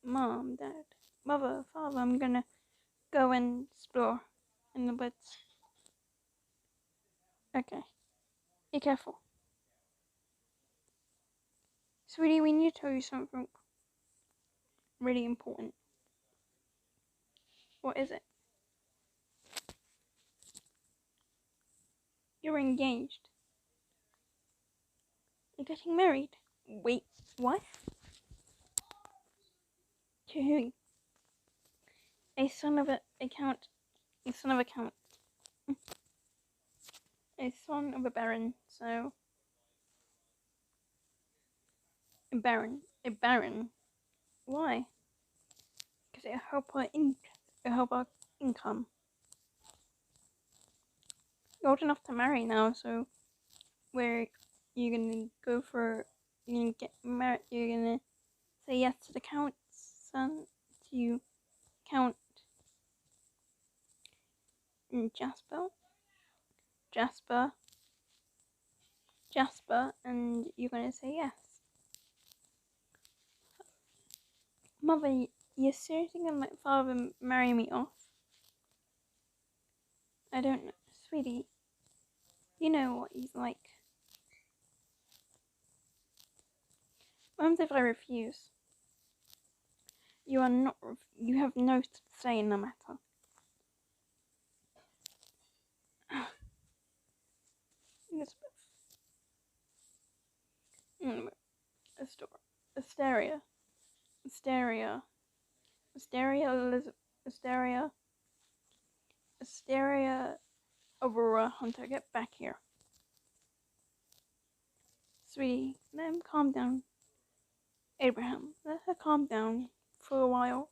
Mom, Dad, Mother, Father, I'm gonna go and explore in the woods. Okay, be careful. Sweetie, we need to tell you something really important. What is it? You're engaged. You're getting married. Wait, what? To who? A son of a count. A son of a count. A son of a baron. So, a baron. A baron. Why? Because it help our income. You're old enough to marry now, so where you're gonna go for, you're gonna get married, you're gonna say yes to the count's son, to Count Jasper, Jasper, Jasper, and you're gonna say yes. Mother, you're seriously gonna let father marry me off? I don't know, sweetie. You know what he's like. What if I refuse? You are not. You have no say in the matter. Elizabeth. Asteria. Asteria. Asteria. Elizabeth. Asteria. Asteria. Aurora Hunter, get back here. Sweetie, let him calm down. Abraham, let her calm down for a while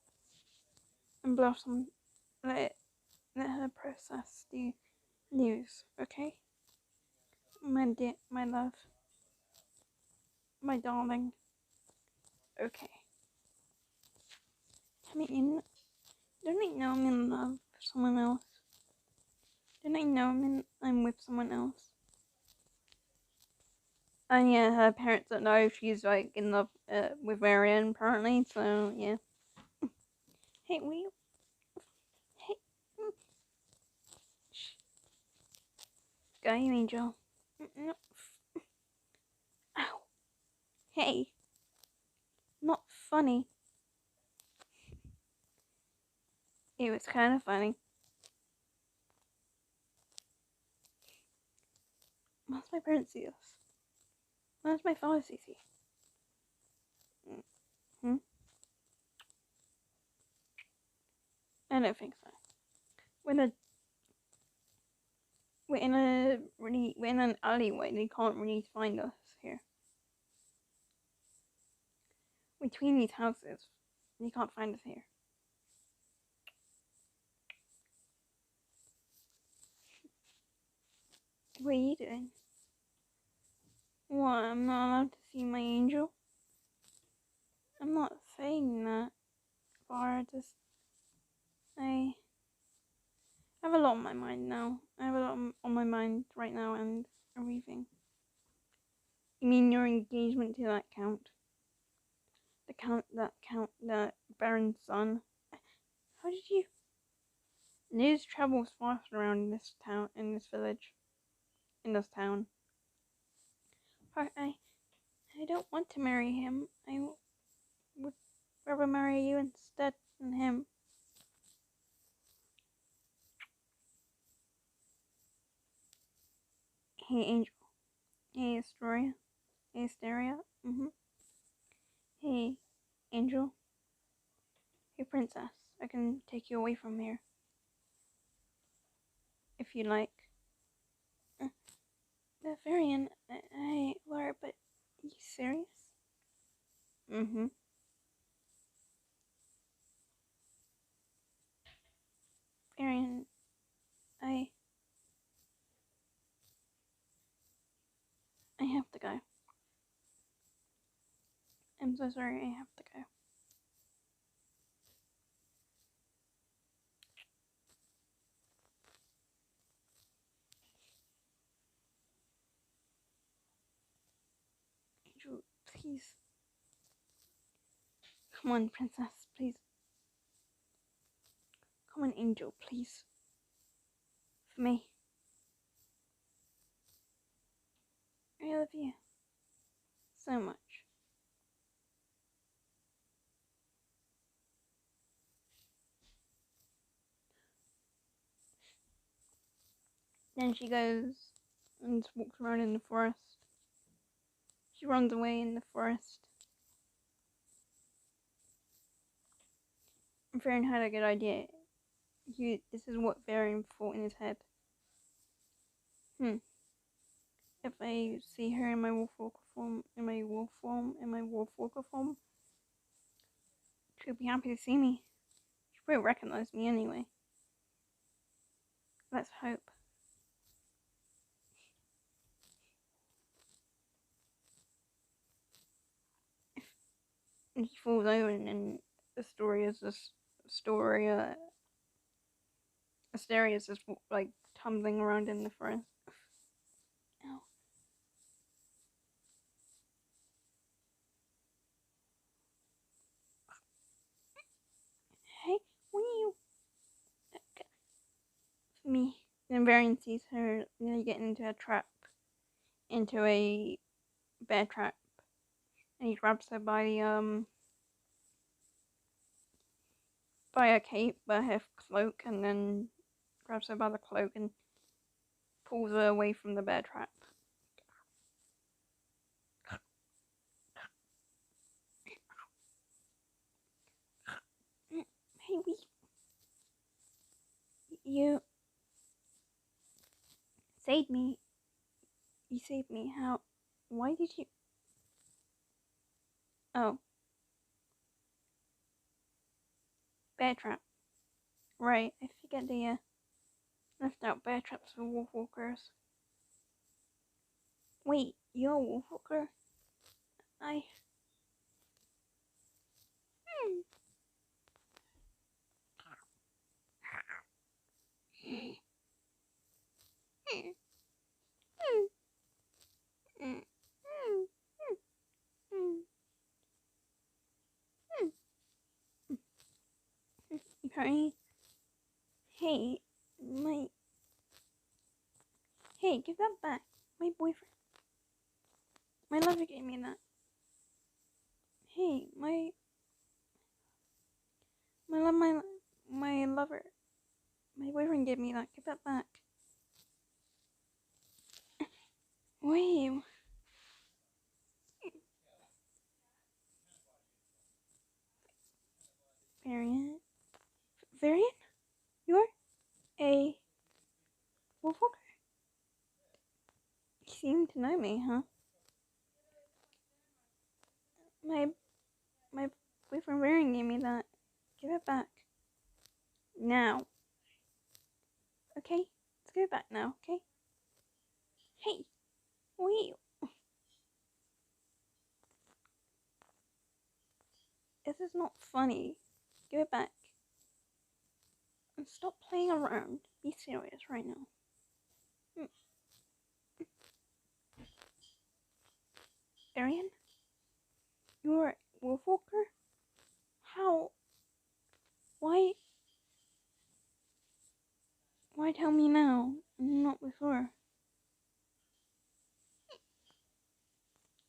and Blossom, let her process the news, okay? My dear, my love, my darling, okay. Don't I know I'm in love with someone else? Don't I know I'm with someone else? And yeah, her parents don't know if she's like in love with Varian apparently, so yeah. Hey, will you? Hey. Shh. Go, you angel. No. Ow. Hey. Not funny. It was kind of funny. Once my parents see us. Once my father sees you. Hmm? I don't think so. We're we're in an alleyway. They can't really find us here. Between these houses, they can't find us here. What are you doing? What? I'm not allowed to see my angel? I'm not saying that. Bar, I have a lot on my mind now. I have a lot on my mind right now and everything. You mean your engagement to that count? The Baron's son. How did you? News travels fast around this town, in this village, in this town. I don't want to marry him. I would rather marry you instead than him. Hey, Angel. Hey, Astoria. Hey, Asteria. Hey, Angel. Hey, Princess. I can take you away from here if you like. The varian. Laura, but are you serious? Varian. I I have to go. I'm so sorry. I have to go. Angel, please. Come on, Princess. please. Come on, angel, please. For me. I love you so much. Then she goes and walks around in the forest. She runs away in the forest. And Varian had a good idea. This is what Varian thought in his head. If I see her in my wolfwalker form, she'll be happy to see me. She will recognize me anyway. Let's hope. And he falls over, and then Asteria's just like tumbling around in the forest. Ow. Hey, what are you? Me. Then Varian sees her nearly getting into a trap, into a bear trap, and he grabs her by her cape, by her cloak, and then grabs her by the cloak and pulls her away from the bear trap. Hey, you saved me. You saved me. How? Why did you? Oh, bear trap. Right, I forget they left out bear traps for wolfwalkers. Wait, you're a wolfwalker? I. Apparently, hey, hey, give that back. My boyfriend, my lover gave me that. Hey, my lover, my boyfriend gave me that. Give that back. Wait. Varian? Varian? You're a wolfwalker? You seem to know me, huh? My boyfriend Varian gave me that. Give it back. Now. Okay? Let's give it back now, okay? Hey! Wait! This is not funny. Give it back. And stop playing around. Be serious right now. Varian? You're a wolfwalker? How? Why? Why tell me now and not before?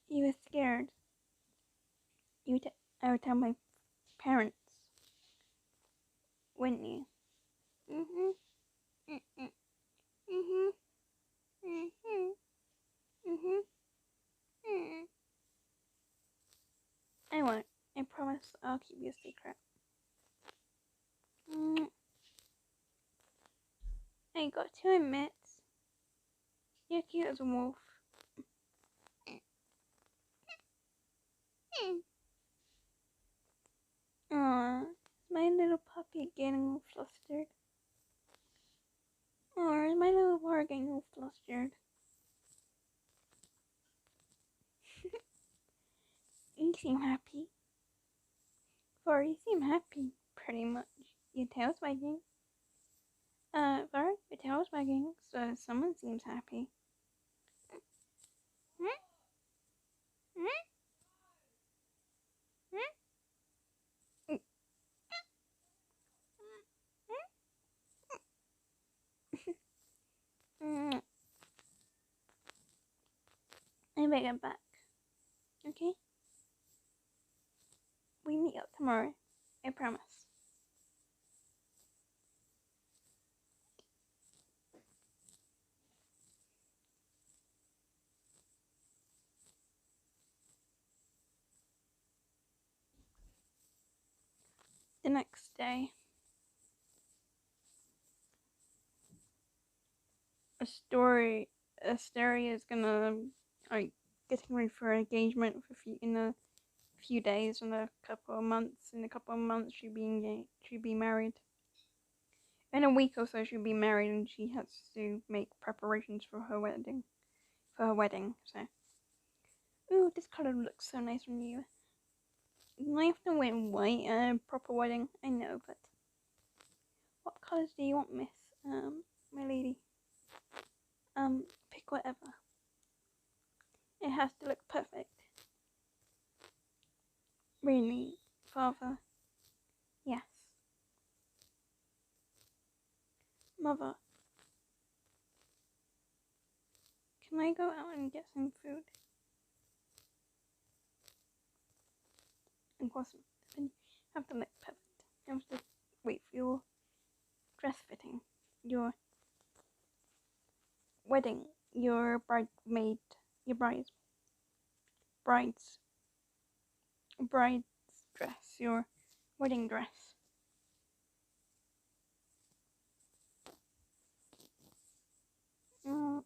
You were scared. I would tell my parents, wouldn't you? I won't. I promise I'll keep you a secret. I got to admit, you're cute as a wolf. Aww, is my little puppy getting all flustered? Or is my little bar getting all flustered? You seem happy. Var, you seem happy, pretty much. Your tail's wagging. Var, your tail's wagging, so someone seems happy. I get back. Okay? We meet up tomorrow. I promise. The next day, Asteria is gonna getting ready for engagement in a few days, in a couple of months. In a couple of months, she'll be engaged. She'll be married. In a week or so, she'll be married, and she has to make preparations for her wedding. So, ooh, this color looks so nice on you. I have to wear white at a proper wedding. I know, but what colors do you want, Miss? My lady. Pick whatever. It has to look perfect. Really, Father? Yes. Mother? Can I go out and get some food? Of course, you have to look perfect. You have to wait for your dress fitting, your wedding, your bridesmaid, your bride's dress, your wedding dress. Okay.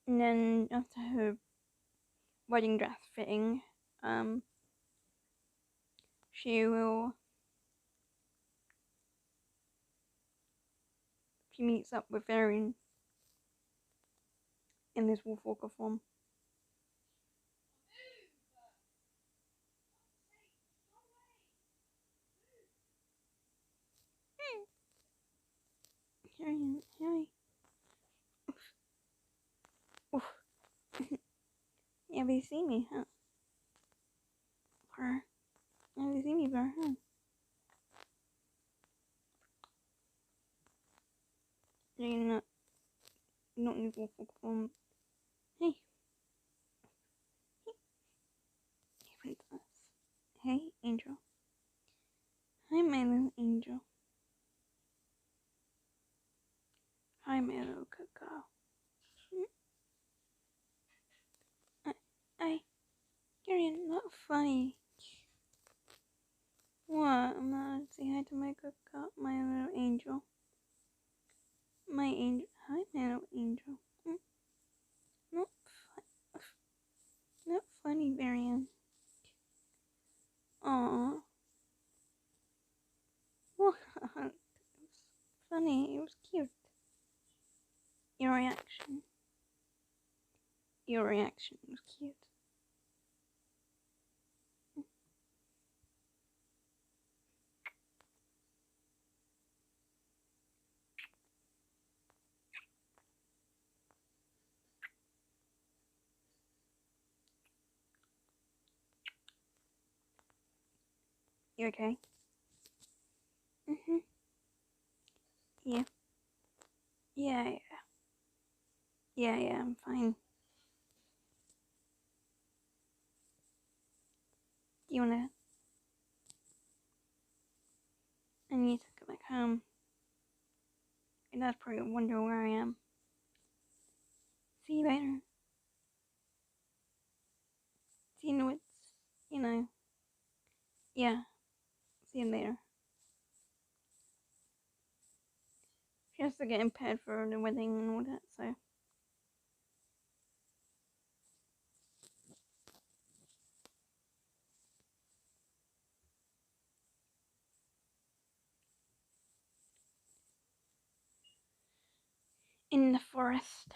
And then after her wedding dress fitting, she meets up with Varian in this wolfwalker form. Varian, hi. Oof. Have you seen me, huh? Her. Have you seen me, Var, huh? You're not in wolfwalker form. Hey. Hey, princess. Hey, angel. Hi, my little angel. Hi, my little cacao. You're not funny. What? I'm not say hi to my cacao, my little angel. My angel. Hi, my little angel. Not, not funny, varian. Aww. What? It was funny. It was cute. Your reaction. Your reaction was cute. You okay? Yeah. Yeah. Yeah, I'm fine. Do you wanna? I need to go back home. And that's probably wonder where I am. See you later. See you know it's, yeah. See you later. She has to get impaired for the wedding and all that, so. In the forest.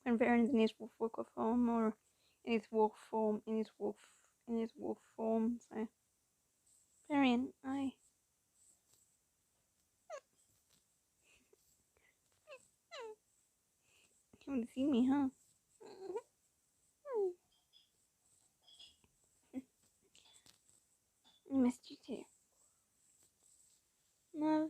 When Baron's in his wolf form, or in his wolf form, in his wolf form, so. Baron, I. You want to see me, huh? I missed you too. No,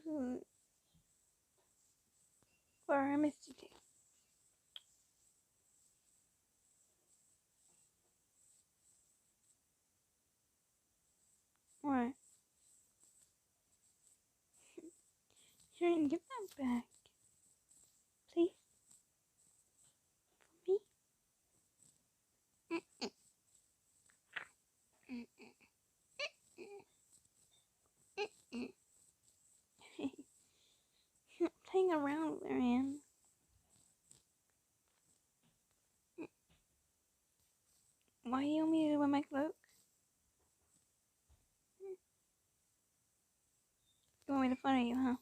You didn't give that back. Please? For me? You're not playing around, varian. Why you want me to wear my cloak? You want me to follow you, huh?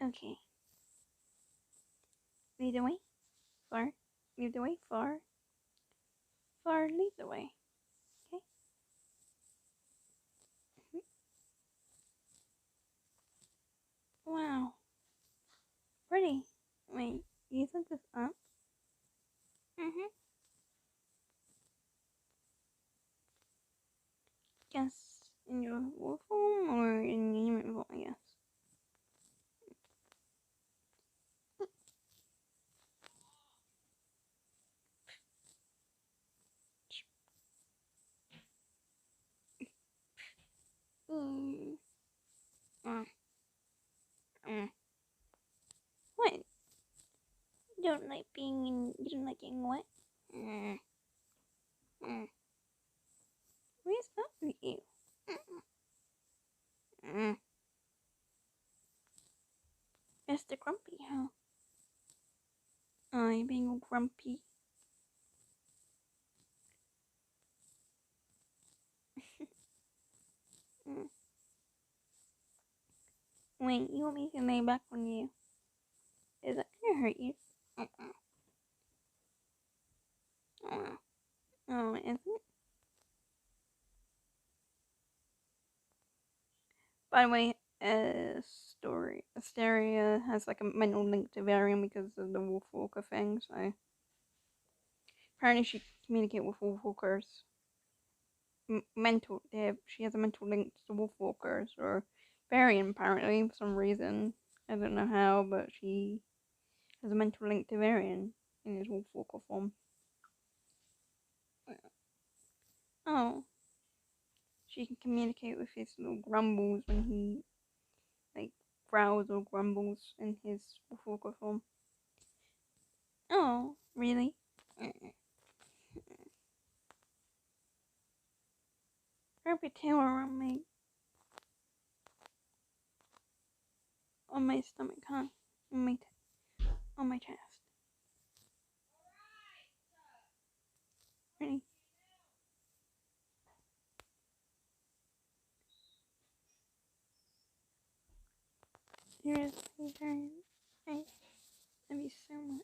Okay. Lead the way. Far. Lead the way. Far. Far. Lead the way. Okay. Wow. Pretty. Wait. You set this up? Guess in your wolf form or in your human form, I guess. What? You don't like being in. You don't like getting wet? Where's that with you? Mr. Grumpy, huh? Oh, you're being all grumpy. Wait, you want me to lay back on you? Is that gonna hurt you? Oh, isn't it? By the way, Asteria has like a mental link to Varian because of the wolfwalker thing, so apparently she can communicate with wolfwalkers. She has a mental link to wolfwalkers or Varian apparently for some reason. I don't know how, but she has a mental link to Varian in his wolfwalker form. Oh, she can communicate with his little grumbles when he like growls or grumbles in his wolfwalker form. Oh, really? Wrap your tail around on my stomach, huh? On my chest. Ready? Here's my turn. I love you so much.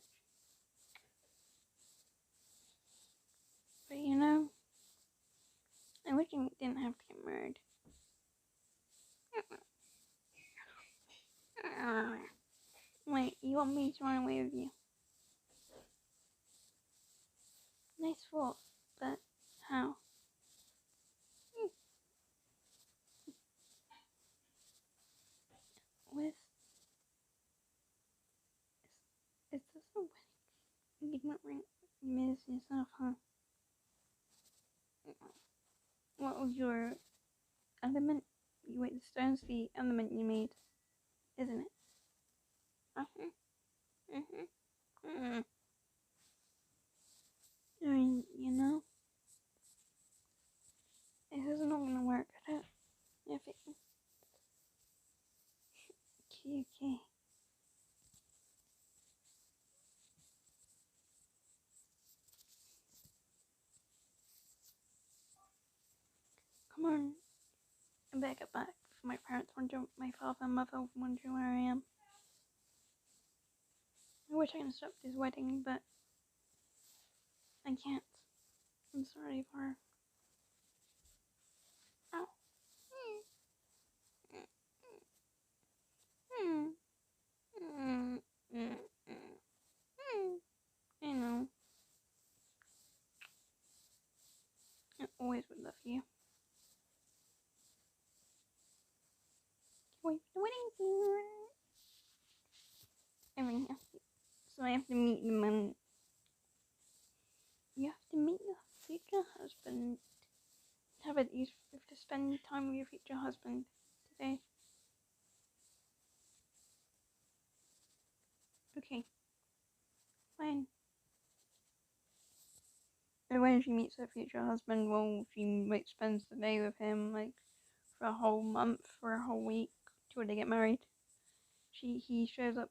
But you know, I wish I didn't have to get married. Wait, you want me to run away with you? Nice thought, but how? With is this a wedding engagement ring? You made this yourself, huh? What was your element? Wait, the stone's the element you made, isn't it? I mean, you know, this is not gonna work. I don't. If it. Okay. Come on. I better get back. My parents wonder, my father and mother wonder where I am. I wish I could stop this wedding, but I can't. I'm sorry for. Ow. I know. I always would love you. Wait for the wedding soon. So I have to meet them and you have to meet your future husband. Have beloved, you have to spend time with your future husband today. Okay. Fine. And when she meets her future husband, well, she like spends the day with him, like for a whole month, for a whole week, till they get married. He shows up to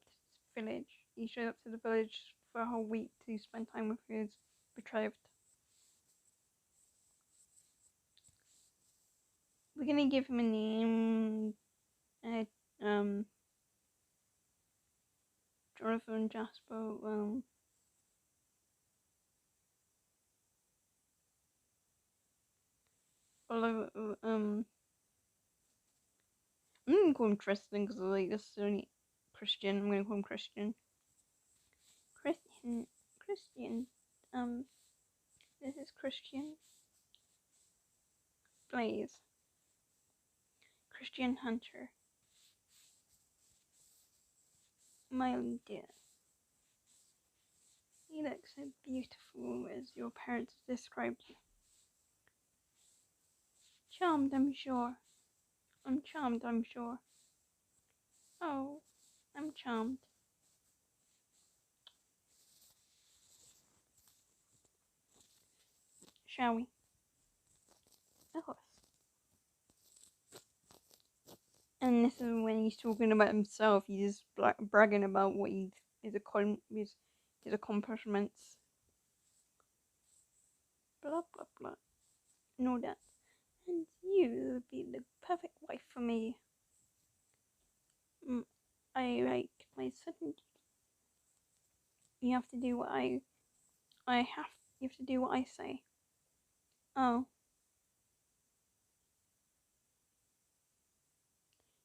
the village. He shows up to the village for a whole week to spend time with his betrothed. We're gonna give him a name. Jonathan Jasper. I'm gonna call him Tristan because like this is only Christian. I'm gonna call him Christian. Christian. This is Christian Blaze. Christian Hunter. My dear. You look so beautiful as your parents described you. Charmed, I'm sure. I'm charmed, I'm sure. Oh, I'm charmed. Shall we? Of course. And this is when he's talking about himself. He's bragging about what his accomplishments. Blah blah blah. And all that. And you would be the perfect wife for me. I like my certainty. You have to do what you have to do what I say. Oh.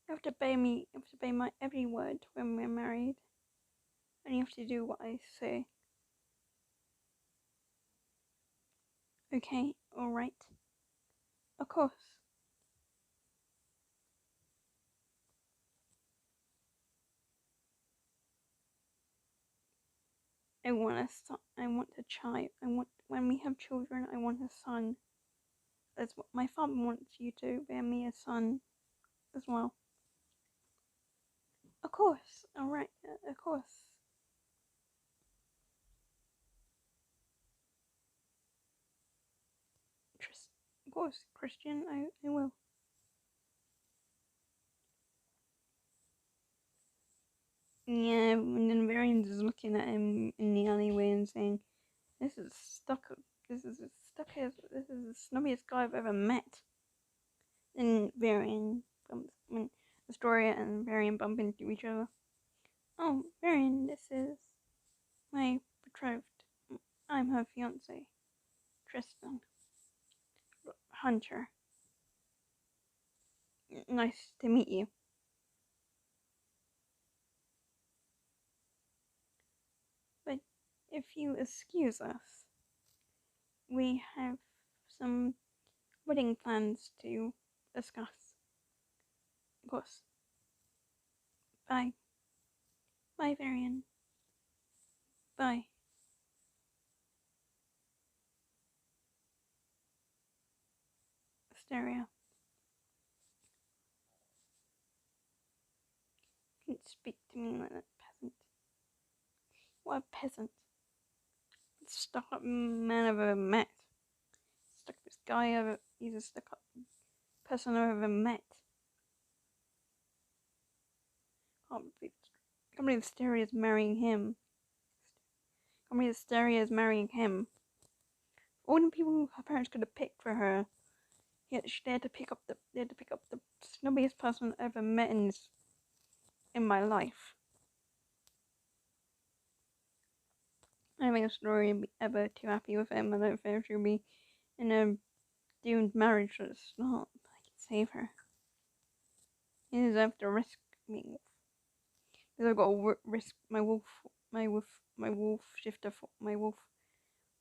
You have to obey my every word when we're married. And you have to do what I say. Okay, alright. Of course. I want a son. I want a child. When we have children, I want a son. That's what my father wants you to bear me a son as well. Of course. Alright, of course. Of course, Christian, I will. Yeah, and then Varian's is looking at him in the alleyway and saying, This is the snobbiest guy I've ever met. And when Astoria and Varian bump into each other. Oh, Varian, this is my betrothed. I'm her fiance, Tristan. Hunter. Nice to meet you. But if you excuse us, we have some wedding plans to discuss. Of course. Bye. Bye, Varian. Bye. Asteria. Don't speak to me like that, peasant. What a peasant. Stuck up man I've ever met. Stuckest guy ever. He's a stuck up person I've ever met. Can't believe Asteria is marrying him. Can't believe Asteria is marrying him. All the people her parents could have picked for her. Yet they had to pick up the snobbiest person I ever met in my life. I don't think Astoria would be ever too happy with him. I don't think she'll be in a doomed marriage that's not. I can save her. He deserves to risk being wolf. Because I've got to risk my wolf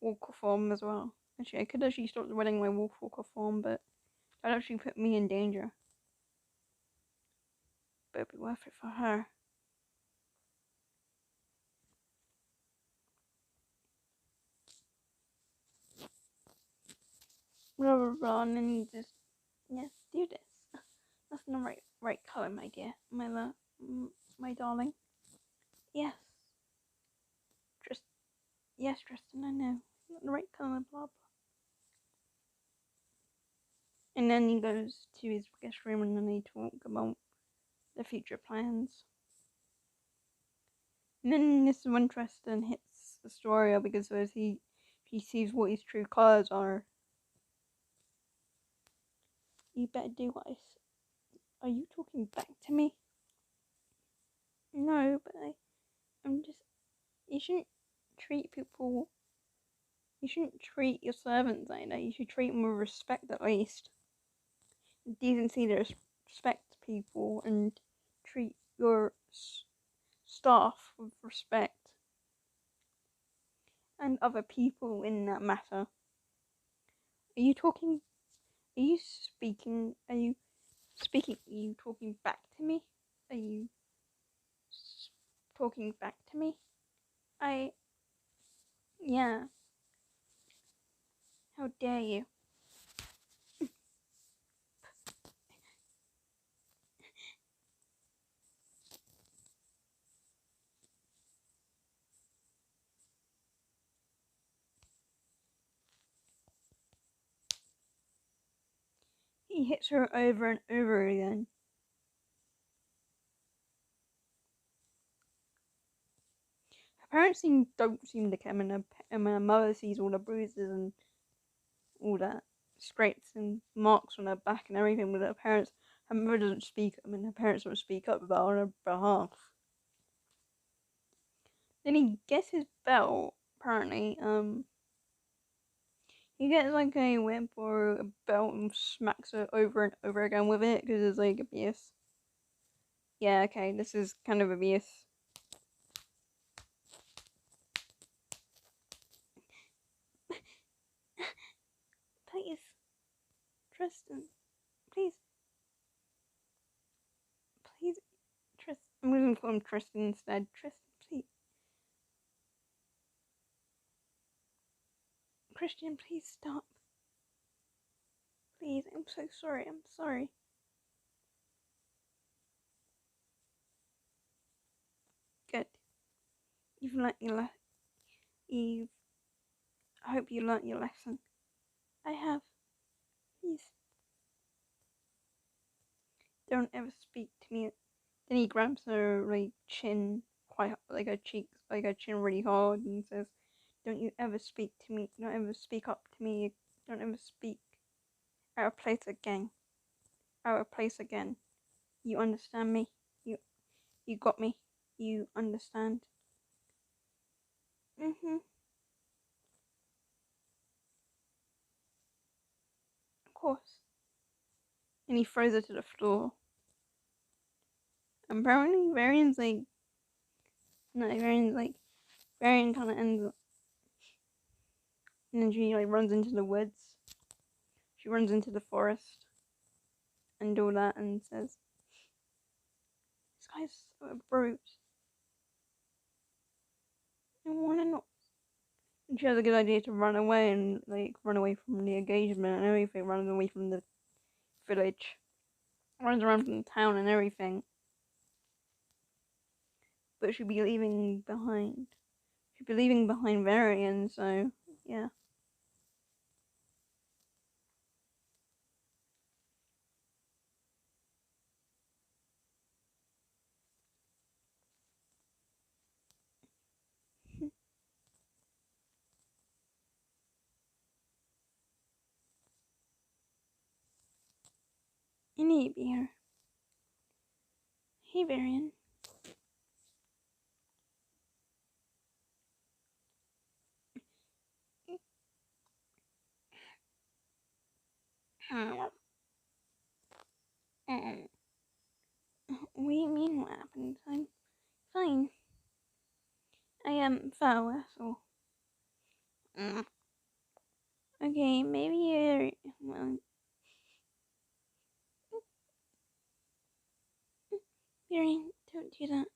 walker form as well. Actually, I could actually stop running my wolf walker form, but that'd actually put me in danger. But it'd be worth it for her. blah blah blah, and then you just, yes, do this. That's not right color, my dear, my love, my darling. Yes, just yes, Tristan, I know, not the right color, blah blah. And then he goes to his guest room, and then they talk about the future plans. And then this is when Tristan hits Astoria because as he sees what his true colors are. You better do what I say. Are you talking back to me? No, but I'm just. You shouldn't treat people. You shouldn't treat your servants like that. You should treat them with respect at least. Decency to respect people and treat your staff with respect. And other people in that matter. Are you talking? Are you speaking? Are you speaking? Are you talking back to me? Are you talking back to me? Yeah. How dare you? He hits her over and over again. Her parents don't seem to care, and her mother sees all the bruises and all that scrapes and marks on her back and everything. But her mother doesn't speak up, and her parents don't speak up about on her behalf. Then he gets his belt. Apparently, he gets like a whip or a belt and smacks it over and over again with it because it's like abuse. Yeah, okay, this is kind of abuse. Please, Tristan, please, please, Tristan. I'm gonna call him Tristan instead. Tristan, please. Christian, please stop. Please, I'm so sorry. I'm sorry. Good. You've learnt your You've. I hope you learnt your lesson. I have. Please. Don't ever speak to me. Then he grabs her like chin, quite like her cheeks, like her chin really hard, and says, "Don't you ever speak to me. Don't ever speak up to me. Don't ever speak out of place again. Out of place again. You understand me? You got me. You understand?" Of course. And he throws her to the floor. And apparently Varian's like, no, Varian kind of ends up, and then she like runs into the woods. She runs into the forest and all that and says, "This guy's so a brute. I wanna not." And she has a good idea to run away and like run away from the engagement and everything, runs away from the village, runs around from the town and everything. But she'll be leaving behind. She'll be leaving behind Varian, so yeah. You need to be here. Hey, Varian. What do you mean what happened? I'm fine. I am foul, so. Okay, maybe you're. Well, Varian, don't do that.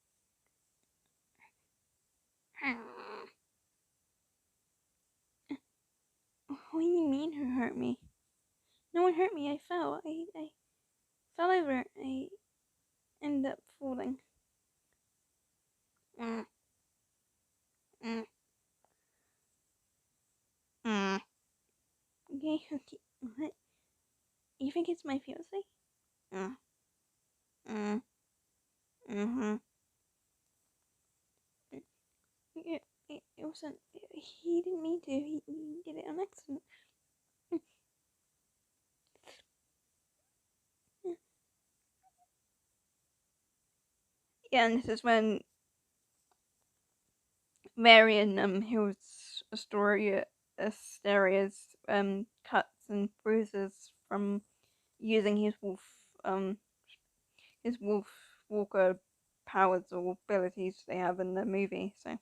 What do you mean who hurt me? No one hurt me. I fell. I fell over. I ended up falling. Mm, mm, mm. Okay, okay. What? You think it's my fiance? Mm, mm, mm-hmm. It, it wasn't. He didn't mean to. He did it on accident. Yeah, and this is when Varian heals Asteria's cuts and bruises from using um his wolf walker powers or abilities they have in the movie. So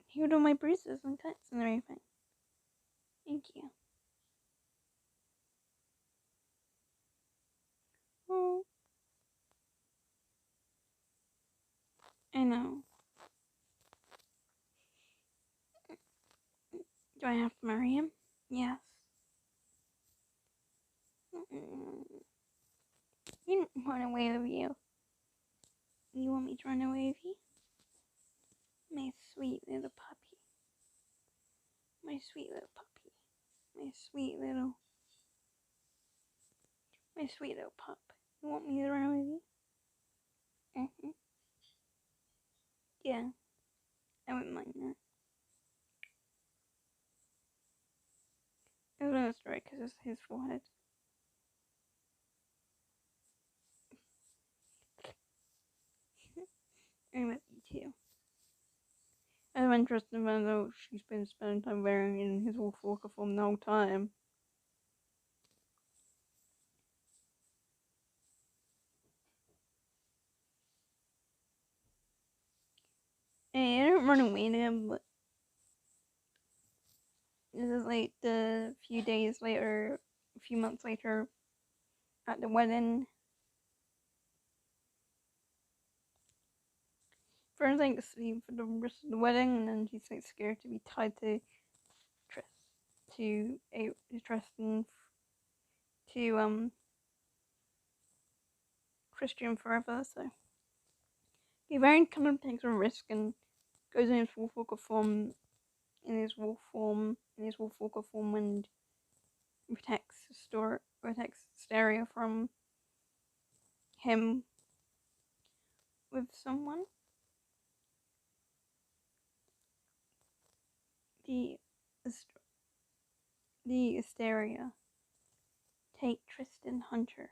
healed all my bruises and cuts and everything. Thank you. Oh, I know. Do I have to marry him? Yes. He didn't run away with you. You want me to run away with you? My sweet little puppy. My sweet little puppy. My sweet little. My sweet little pup. You want me to run away with you? Mm-hmm. Yeah, I wouldn't mind that. It was another story because it's his forehead. I met you too. I'm interested in though she's been spending time wearing in his wolfwalker form the whole time. Hey, I don't run away to him, but this is like the few days later, a few months later, at the wedding. Fern's like asleep for the rest of the wedding, and then she's like scared to be tied to Tris, to a Tristan, to Christian forever. So Varian kind of takes a risk and goes in his wolfwalker form, and protects Asteria from him with someone. The the Asteria take Tristan Archer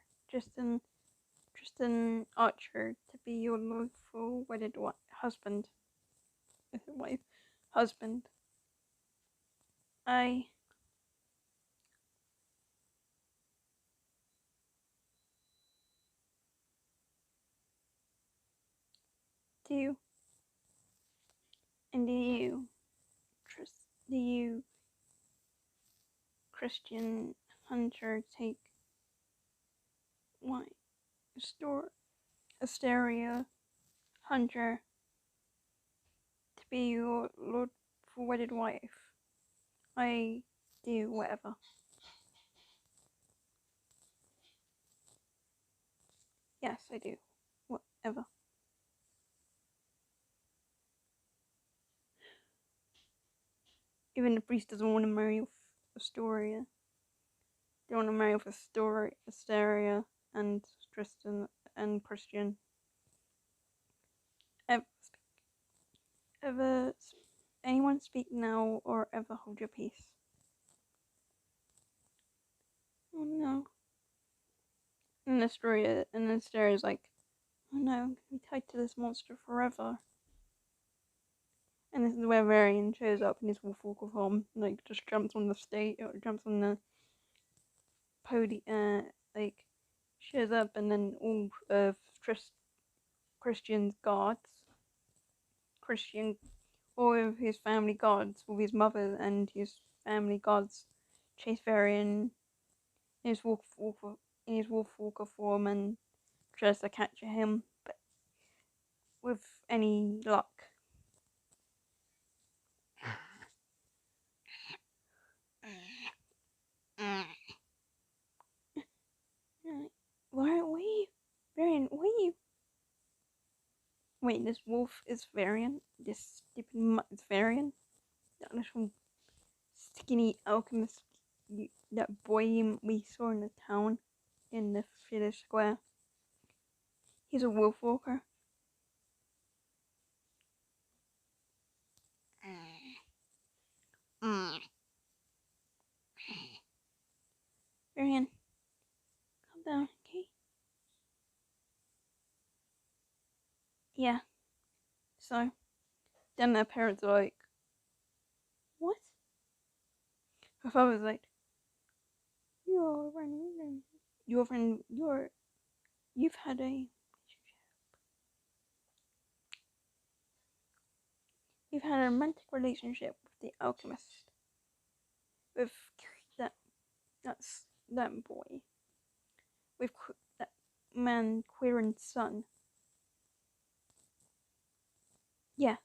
to be your lawful wedded husband, wife, husband. I do, and do you, Christian Hunter, take my Asteria Hunter to be your lawful wedded wife? I do whatever. Yes, I do. Whatever. Even the priest doesn't want to marry with Astoria. They want to marry with Asteria and Tristan and Christian. Ever, ever, anyone speak now or ever hold your peace? Oh no. And Asteria's like, oh no, I'm gonna be tied to this monster forever. And this is where Varian shows up in his wolfwalker form, like just jumps on the stage, or jumps on the podium, like shows up, and then all of Christian's guards, Christian, all of his family guards, all his mother and his family guards, chase Varian in his wolfwalker form and tries to capture him, but with any luck, Why are we? Varian, why are you? Wait, this wolf is Varian? This stupid mutt is Varian? That little skinny alchemist, that boy we saw in the town in the village square. He's a wolfwalker. Varian, calm down, okay? Yeah. So, then their parents are like, what? Her father's like, you've had a, you've had a romantic relationship with the alchemist, with that, that boy, with that man, Quirin's son. Yes.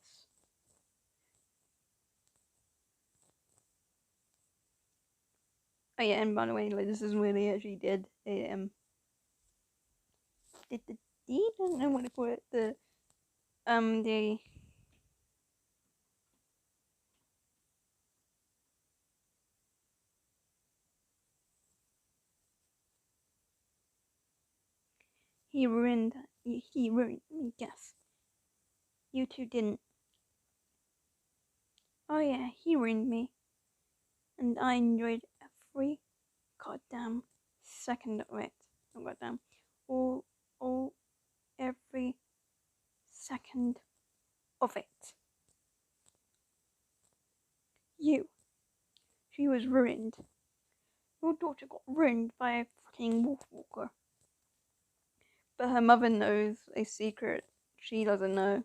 Oh yeah, and by the way, like, this is where they actually did a did the deed? I don't know what to call it. They he ruined he ruined me. Guess you two didn't. Oh yeah, he ruined me, and I enjoyed every goddamn second of it. Oh goddamn, all all every second of it. You, she was ruined. Your daughter got ruined by a fucking wolfwalker. But her mother knows a secret she doesn't know.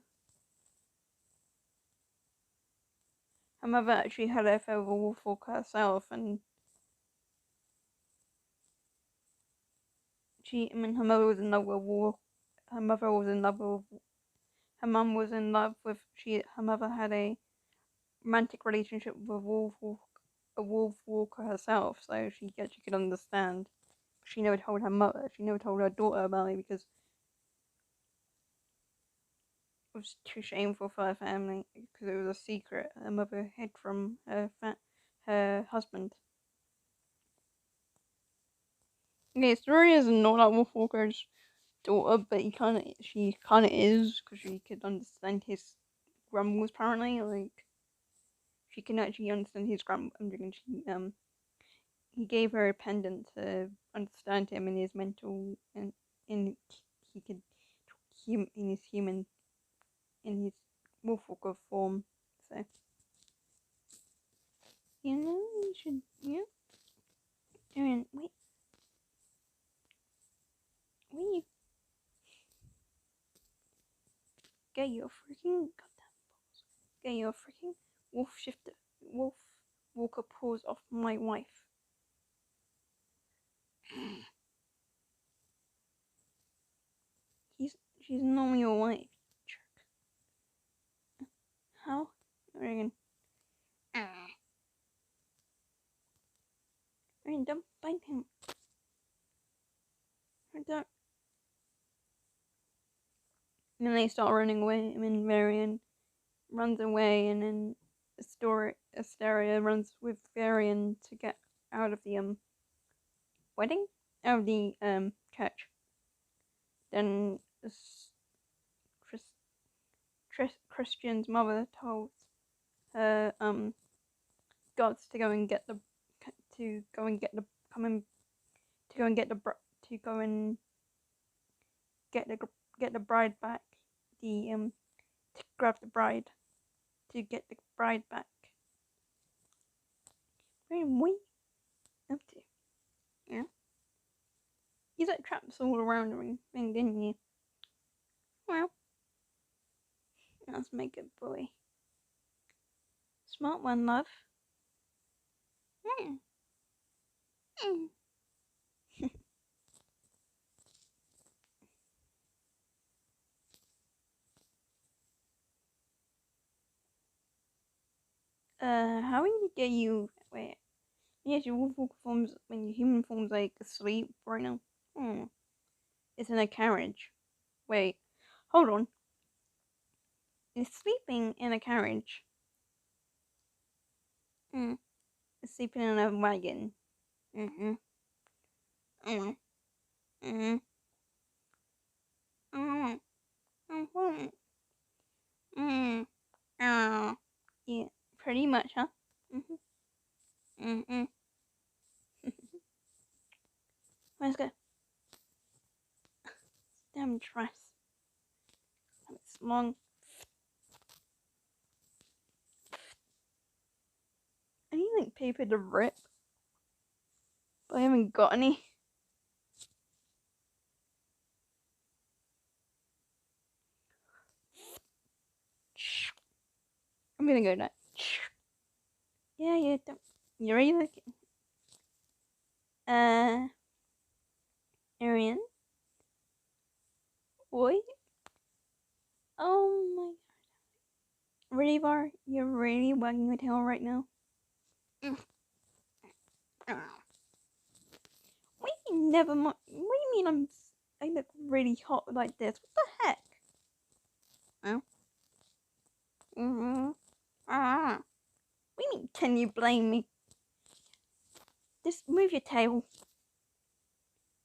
Her mother actually had a affair with a wolfwalker herself, and her mother was in love with wolf. Her mother was in love with. Her mum was in love with. Her mother had a romantic relationship with a wolf walker herself, so she could understand. She never told her mother. She never told her daughter about it because it was too shameful for her family. Because it was a secret her mother hid from her husband. Okay, Story is not like Wolfwalker's daughter, but she kind of is because she could understand his grumbles. Apparently, like she can actually understand his grumble. He gave her a pendant to understand him in his mental and in he could in his human in his Wolfwalker form. So you should I mean wait get your freaking goddamn balls. Get your freaking wolf walker paws off my wife. She's not your wife, jerk. How? Regan. Regan, don't bite him. Don't. And then they start running away. I mean, Varian runs away, and then Asteria runs with Varian to get out of the wedding, out of the church. Then Christian's mother told her gods to go and get the to go and get the coming to go and get the to go and get the bride back. To grab the bride to get the bride back. What up to? Yeah. You set traps all around everything, didn't you? Well, that's my good boy. Smart one, love. Mm. Mm. How do you get you? Wait. Yes, your wolfwalker form's when your human form's like asleep right now. Hmm. It's in a carriage. Wait, hold on. It's sleeping in a carriage. Hmm. It's sleeping in a wagon. Mm-hmm. Mm-hmm. Mm-hmm. Mm-hmm. Mm-hmm. Mm-hmm. Oh. Yeah, pretty much, huh? Mm-hmm. Mm-hmm. Let's go. Damn dress. It's long. I need like paper to rip, but I haven't got any. I'm gonna go now. Yeah, yeah. Don't. You ready? Look. Arian. Boy. Oh my. Really, Bar? You're really wagging your tail right now. Mm. What do you mean never mind? What do you mean I look really hot like this? What the heck? Oh. Mm-hmm. Ah. What do you mean? Can you blame me? Just move your tail.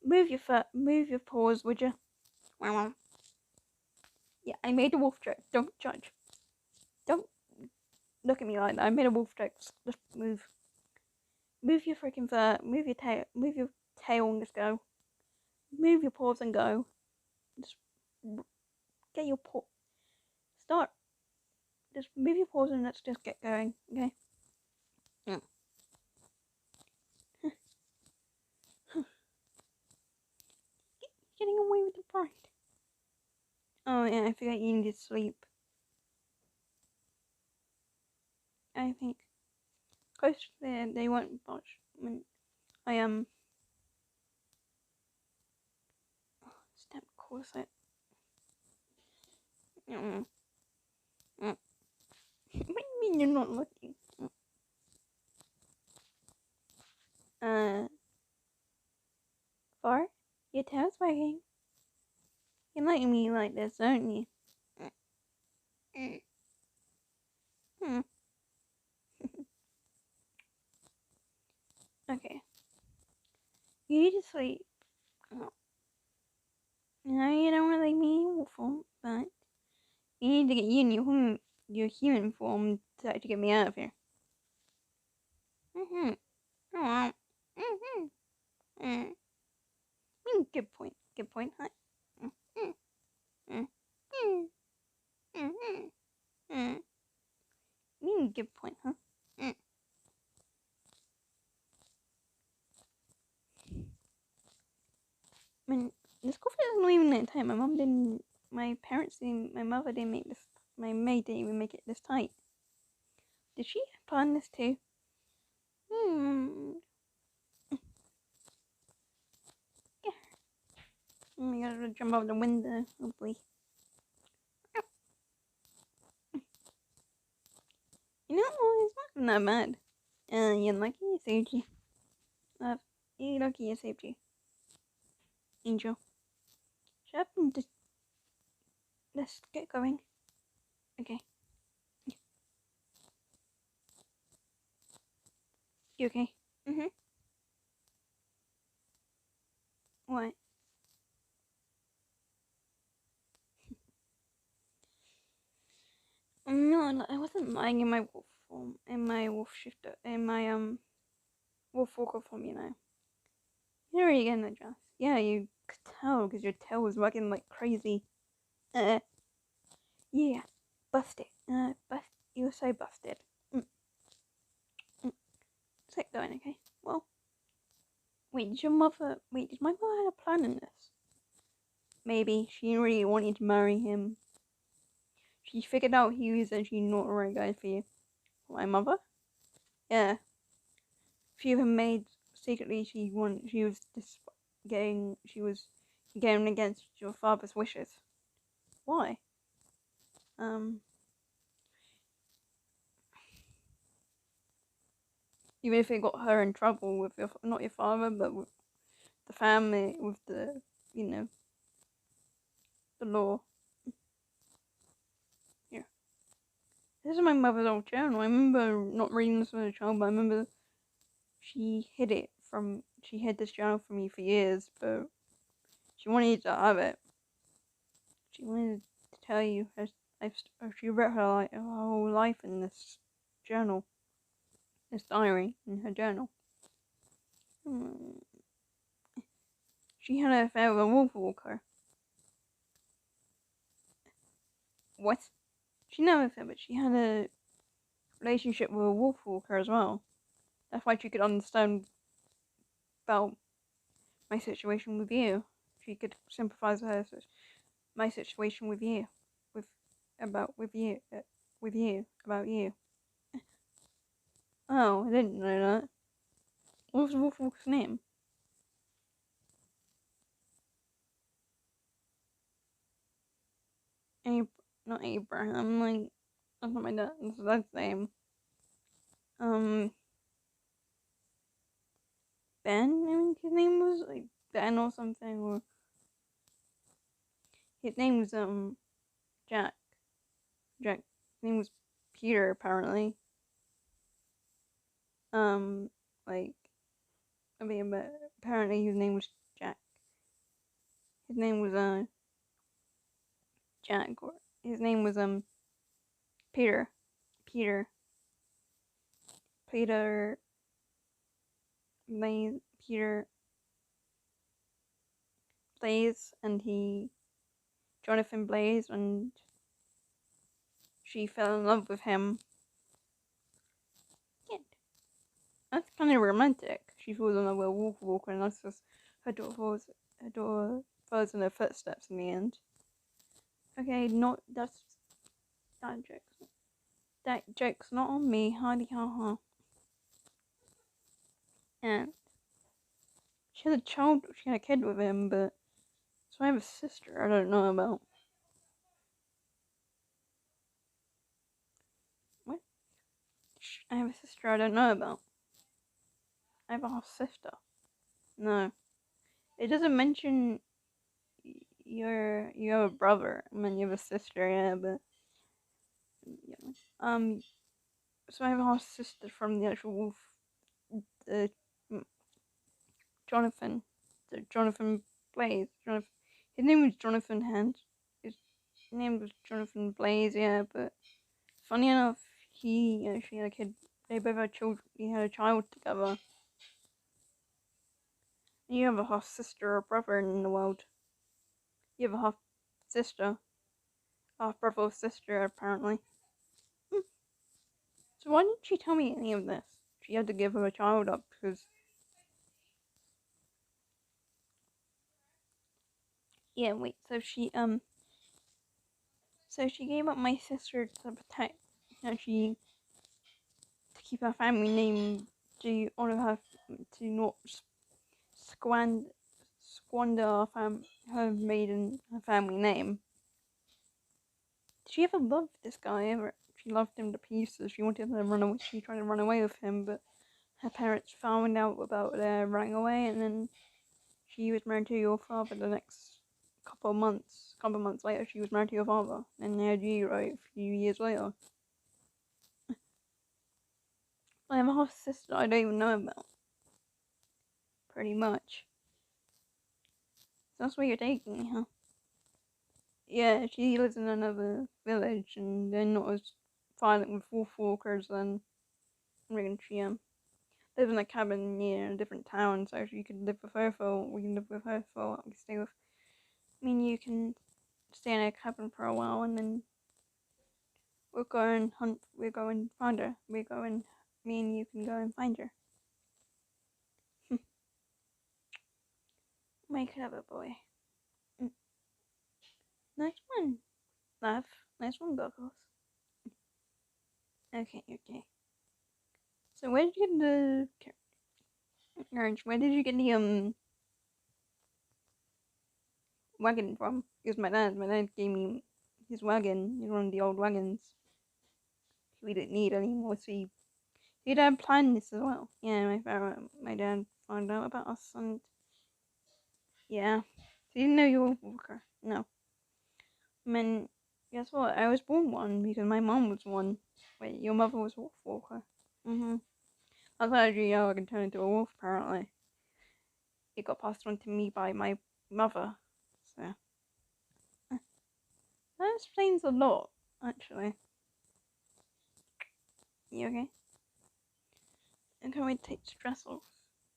Move your foot. Move your paws, would you? Yeah, I made a wolf joke. Don't judge. Don't look at me like that. I made a wolf joke. Just move. Move your freaking foot. Move your tail. Move your tail and just go. Move your paws and go. Just get your paw. Start. Just move your paws and let's just get going. Okay. Yeah. Getting away with the pride. Oh yeah, I forgot you need to sleep. I think close there they won't watch. I step corset. Mm. Mm. What do you mean you're not looking? Uh, Far? Your tail's wagging. You like me like this, don't you? Hmm. Okay. You need to sleep. Oh. No, you don't really mean awful, but you need to get you in your human form to actually get me out of here. Mm-hmm. Oh. Mm-hmm. Mm. Good point. Good point. Huh? Mm. Mm. Mm. Mm. Mm. Mm. Good point, huh? Mm. I mean, this coffee is not even that tight. My mom didn't. My parents didn't. My mother didn't make this. My maid didn't even make it this tight. Did she plan this too? Hmm. Yeah. Oh my god, I'll jump out the window. Hopefully. You know, it's not that bad. You're lucky I saved you. You're lucky I saved you. Angel. Shut up and just let's get going. Okay. You okay? Mm-hmm. What? No, I wasn't lying in my wolf form, in my wolf shifter, in my wolfwalker form. You're really getting that, Josh. Yeah, you could tell because your tail was wagging like crazy. Uh, yeah, busted. You were so busted. Mm, mm. Let's get going, okay? Well, wait, did my mother have a plan in this? Maybe she really wanted to marry him. She figured out he was actually not the right guy for you. My mother? Yeah. She even made secretly she was just going against your father's wishes. Why? Um Even if it got her in trouble with not your father, but with the family, with the, the law. Yeah. This is my mother's old journal. I remember not reading this as a child, but I remember she hid this journal from me for years, but she wanted you to have it. She wanted to tell you she wrote her whole life in this journal, this diary in her journal. She had an affair with a wolfwalker. What? She never said, but she had a relationship with a wolfwalker as well. That's why she could understand about my situation with you. She could sympathize with my situation with you, with you, about you. Oh, I didn't know that. What was the wolfwalker's name? Not Abraham. Like that's not my dad's name. Ben. I mean, his name was like Ben or something, or his name was Jack. Jack. His name was Peter apparently. Like I mean, but apparently his name was Jack. His name was Jack. Or his name was Peter. Peter. Peter. Peter Blaze, and Jonathan Blaze, and she fell in love with him. Yeah, that's kind of romantic. She falls in love with a wolfwalker, and that's just her daughter follows in her footsteps in the end. Okay, that joke's that joke's not on me. Hardy ha ha. And she had a kid with him, but so I have a sister I don't know about. What? I have a sister I don't know about. I have a half sister. No, it doesn't mention you have a brother. I mean, you have a sister, yeah, but yeah. So I have a half sister from the actual wolf, uh, Jonathan, Jonathan Blaze. His name was Jonathan Hand. His name was Jonathan Blaze, yeah. But funny enough, he actually had a kid. They both had children. He had a child together. And you have a half sister or brother in the world. You have a half sister, half brother or sister, apparently. So why didn't she tell me any of this? She had to give her child up because yeah. Wait. So she gave up my sister to protect. To keep her family name, to honor her, to not squander her maiden her family name. Did she ever love this guy ever? She loved him to pieces. She wanted to run away. She tried to run away with him, but her parents found out about their running away, and then she was married to your father the next couple of months. A couple of months later, she was married to your father, and they had you right a few years later. I have a half sister I don't even know about. Pretty much. So that's where you're taking me, huh? Yeah, she lives in another village, and they're not as violent with wolfwalkers. And I reckon she lives in a cabin near a different town, so you could live with her for. We can live with her for a while. We can stay with. I mean, you can stay in a cabin for a while, and then we'll go and hunt. We'll go and find her. We go and me and you can go and find her. My clever boy. Mm. Nice one, love. Nice one, Buckles. Okay, okay. So where did you get the carriage? Where did you get the wagon from? Because my dad gave me his wagon. He's one of the old wagons we didn't need anymore. So he Your dad planned this as well. Yeah, my dad found out about us, and yeah, he didn't know you were a wolfwalker. No, I mean, guess what? I was born one because my mom was one. Wait, your mother was a wolfwalker. I thought you know I can turn into a wolf. Apparently, it got passed on to me by my mother. So that explains a lot, actually. You okay? And can we take stress off?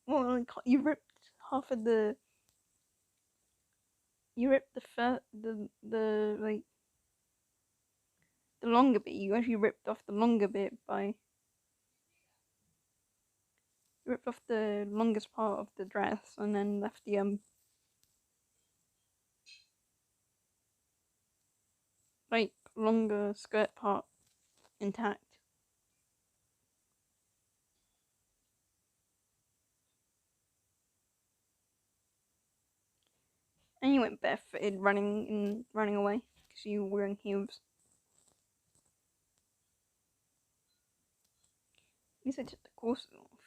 Well, like, you ripped half of the. You ripped the like the longer bit. You actually ripped off the longer bit by. You ripped off the longest part of the dress and then left the like longer skirt part intact. And you went barefooted running away because you were wearing heels. At least I took the corset off.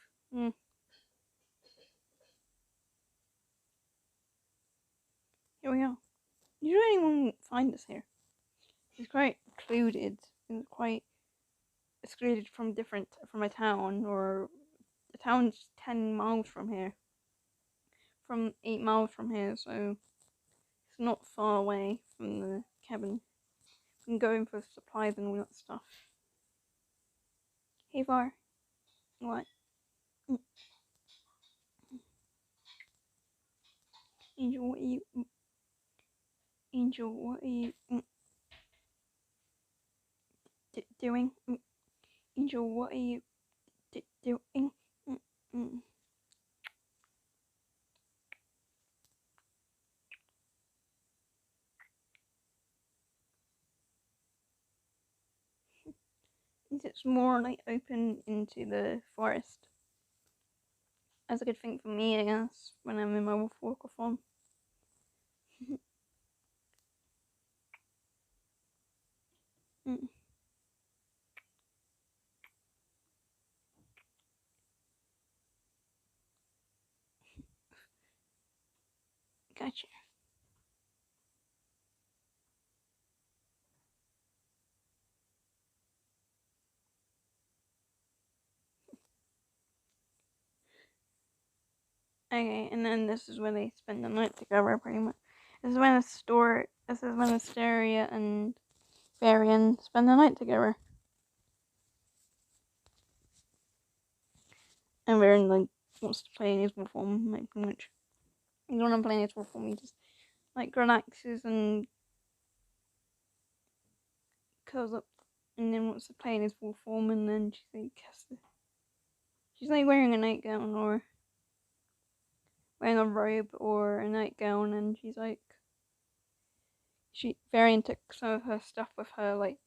Here we are. Usually anyone won't find us here. It's quite secluded. It's quite excluded from a town, or the town's 10 miles from here. From 8 miles from here, so it's not far away from the cabin. We can go in for supplies and all that stuff. Hey Var, what? Angel, what are you? Angel, what are you doing? Angel, what are you doing? It's more like open into the forest. That's a good thing for me, I guess, when I'm in my wolfwalker form. Gotcha. Okay, and then this is where they spend the night together, pretty much. This is when Asteria and Varian spend the night together. And Varian, like, wants to play in his wolf form, like, pretty much. He doesn't want to play in his wolf form, he just, like, relaxes and curls up, and then wants to play in his wolf form, and then she's like wearing a nightgown, or wearing a robe, or a nightgown, and she's like, Varian took some of her stuff with her, like